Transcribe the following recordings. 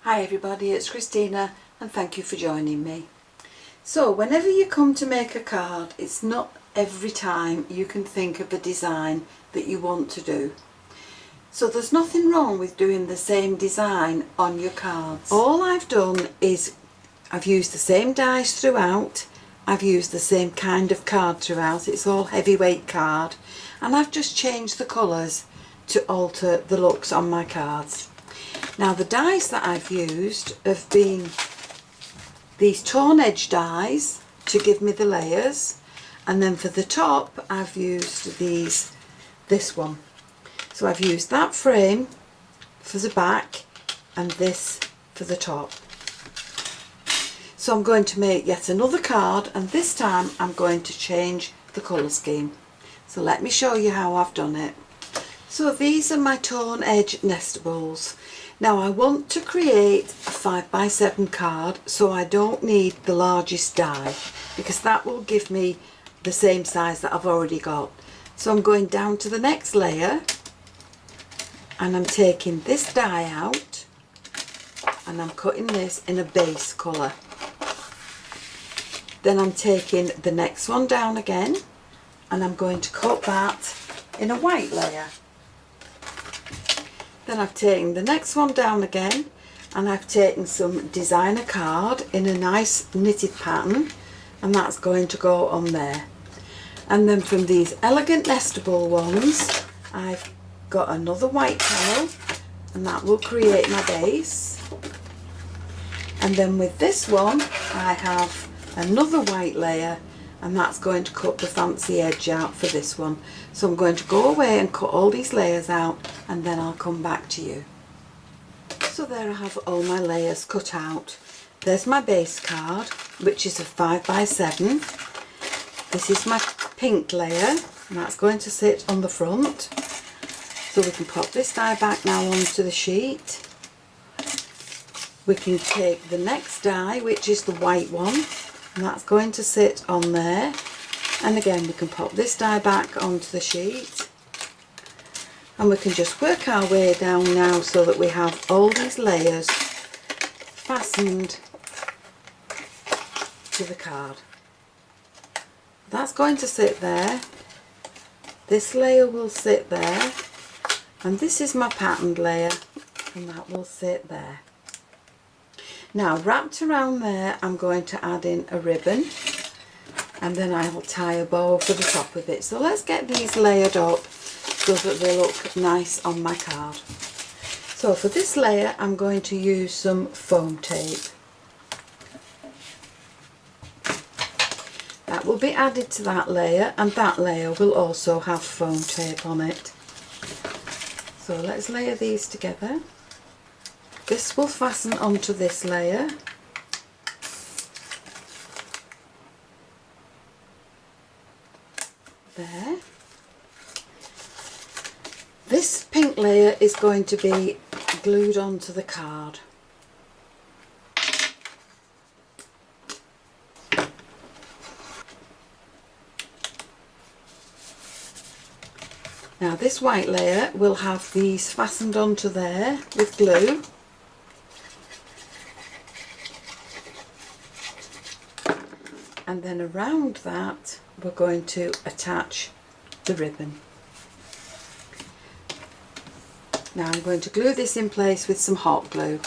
Hi everybody, it's Christina and thank you for joining me. So whenever you come to make a card, it's not every time you can think of the design that you want to do. So there's nothing wrong with doing the same design on your cards. All I've done is I've used the same dies throughout, I've used the same kind of card throughout, it's all heavyweight card, and I've just changed the colours to alter the looks on my cards. Now the dies that I've used have been these torn edge dies to give me the layers, and then for the top I've used this one. So I've used that frame for the back and this for the top. So I'm going to make yet another card, and this time I'm going to change the colour scheme. So let me show you how I've done it. So these are my torn edge Nestables. Now I want to create a 5x7 card, so I don't need the largest die because that will give me the same size that I've already got. So I'm going down to the next layer and I'm taking this die out and I'm cutting this in a base colour. Then I'm taking the next one down again and I'm going to cut that in a white layer. Then I've taken the next one down again and I've taken some designer card in a nice knitted pattern, and that's going to go on there. And then from these elegant nestable ones I've got another white panel and that will create my base. And then with this one I have another white layer and that's going to cut the fancy edge out for this one. So I'm going to go away and cut all these layers out and then I'll come back to you. So there I have all my layers cut out. There's my base card, which is a 5x7. This is my pink layer and that's going to sit on the front. So we can pop this die back now onto the sheet. We can take the next die, which is the white one, and that's going to sit on there, and again we can pop this die back onto the sheet, and we can just work our way down now so that we have all these layers fastened to the card. That's going to sit there, this layer will sit there, and this is my patterned layer and that will sit there. Now wrapped around there I'm going to add in a ribbon and then I will tie a bow for the top of it. So let's get these layered up so that they look nice on my card. So for this layer I'm going to use some foam tape. That will be added to that layer, and that layer will also have foam tape on it. So let's layer these together. This will fasten onto this layer. There. This pink layer is going to be glued onto the card. Now this white layer will have these fastened onto there with glue. And then around that we're going to attach the ribbon. Now I'm going to glue this in place with some hot glue.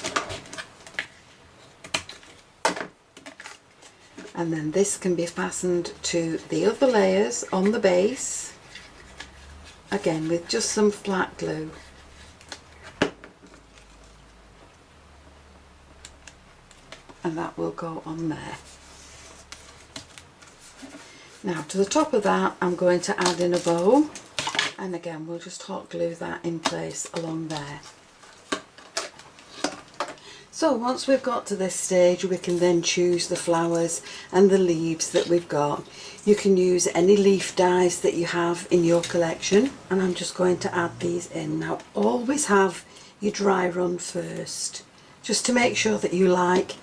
And then this can be fastened to the other layers on the base, again with just some flat glue. And that will go on there. Now to the top of that I'm going to add in a bow, and again we'll just hot glue that in place along there. So once we've got to this stage we can then choose the flowers and the leaves that we've got. You can use any leaf dies that you have in your collection, and I'm just going to add these in. Now always have your dry run first, just to make sure that you like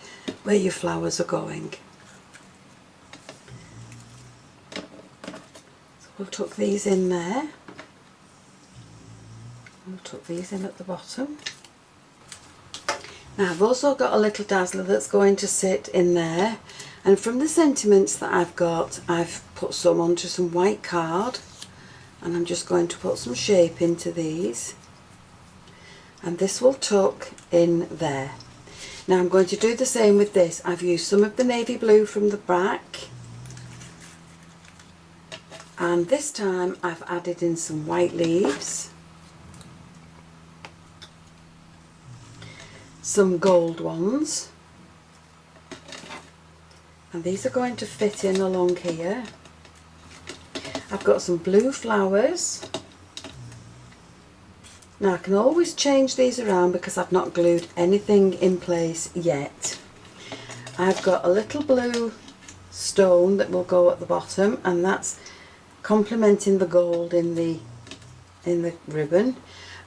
where your flowers are going. We'll tuck these in there. We'll tuck these in at the bottom. Now I've also got a little dazzler that's going to sit in there, and from the sentiments that I've got, I've put some onto some white card, and I'm just going to put some shape into these, and this will tuck in there. Now I'm going to do the same with this. I've used some of the navy blue from the back, and this time I've added in some white leaves, some gold ones, and these are going to fit in along here. I've got some blue flowers. Now I can always change these around because I've not glued anything in place yet. I've got a little blue stone that will go at the bottom, and that's complementing the gold in the ribbon.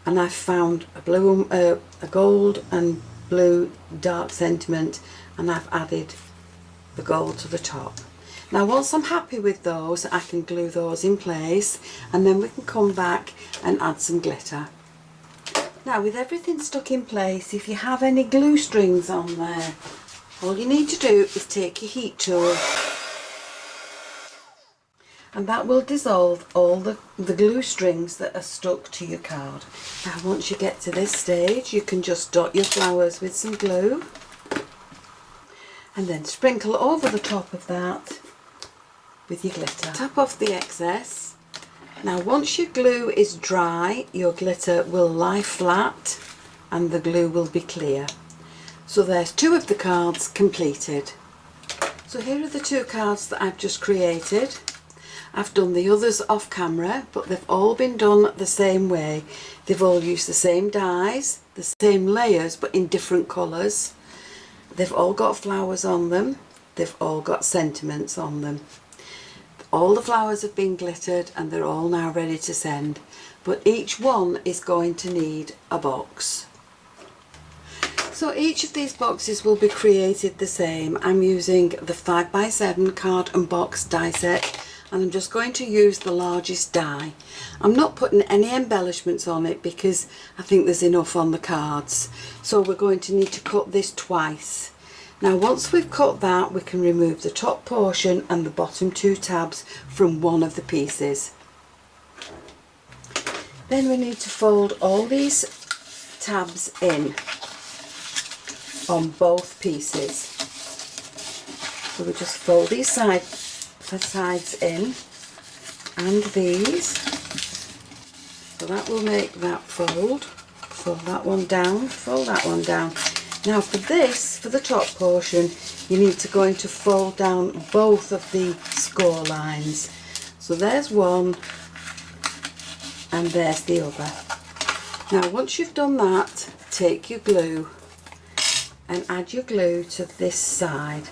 And I've found a gold and blue dark sentiment, and I've added the gold to the top. Now once I'm happy with those, I can glue those in place, and then we can come back and add some glitter. Now with everything stuck in place, if you have any glue strings on there, all you need to do is take your heat tool, and that will dissolve all the glue strings that are stuck to your card. Now once you get to this stage, you can just dot your flowers with some glue and then sprinkle over the top of that with your glitter. Tap off the excess. Now once your glue is dry, your glitter will lie flat and the glue will be clear. So there's 2 of the cards completed. So here are the 2 cards that I've just created. I've done the others off camera, but they've all been done the same way. They've all used the same dies, the same layers, but in different colours. They've all got flowers on them. They've all got sentiments on them. All the flowers have been glittered and they're all now ready to send, but each one is going to need a box. So each of these boxes will be created the same. I'm using the 5x7 card and box die set, and I'm just going to use the largest die. I'm not putting any embellishments on it because I think there's enough on the cards. So we're going to need to cut this twice. Now once we've cut that, we can remove the top portion and the bottom 2 tabs from one of the pieces. Then we need to fold all these tabs in on both pieces. So we just fold these sides in, and these. So that will make that fold. Fold that one down, fold that one down. Now for this, for the top portion, you need to go into fold down both of the score lines. So there's one and there's the other. Now once you've done that, take your glue and add your glue to this side.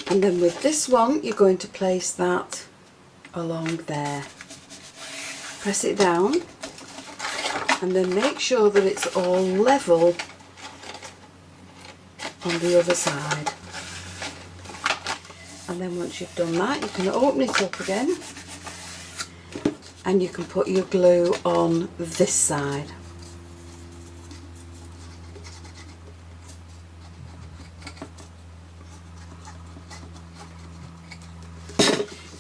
And then with this one, you're going to place that along there. Press it down and then make sure that it's all level on the other side. And then once you've done that, you can open it up again and you can put your glue on this side.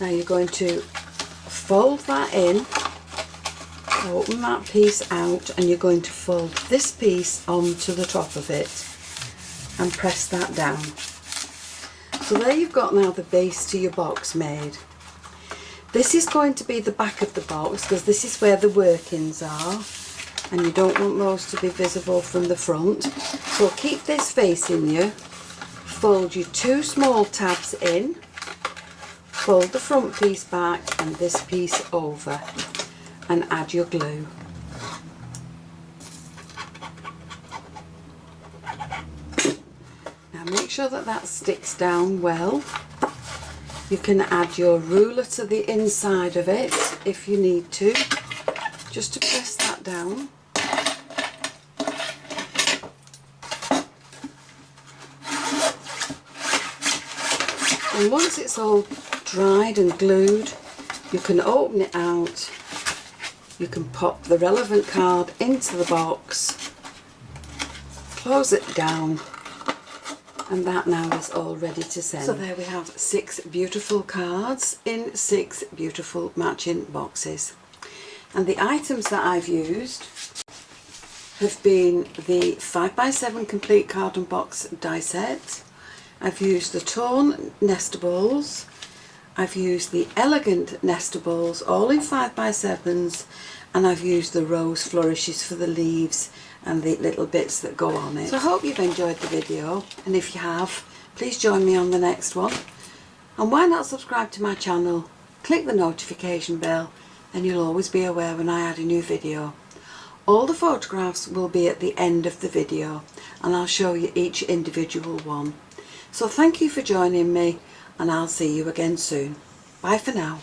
Now you're going to fold that in, open that piece out, and you're going to fold this piece onto the top of it and press that down. So there you've got now the base to your box made. This is going to be the back of the box because this is where the workings are, and you don't want those to be visible from the front. So keep this facing you, fold your 2 small tabs in, fold the front piece back and this piece over, and add your glue. Now make sure that that sticks down well. You can add your ruler to the inside of it if you need to, just to press that down. And once it's all dried and glued, you can open it out, you can pop the relevant card into the box, close it down, and that now is all ready to send. So there we have 6 beautiful cards in 6 beautiful matching boxes. And the items that I've used have been the 5x7 complete card and box die set. I've used the torn Nestables. I've used the elegant Nestables, all in 5x7s, and I've used the rose Flourishes for the leaves and the little bits that go on it. So I hope you've enjoyed the video, and if you have, please join me on the next one. And why not subscribe to my channel, click the notification bell, and you'll always be aware when I add a new video. All the photographs will be at the end of the video, and I'll show you each individual one. So thank you for joining me, and I'll see you again soon. Bye for now.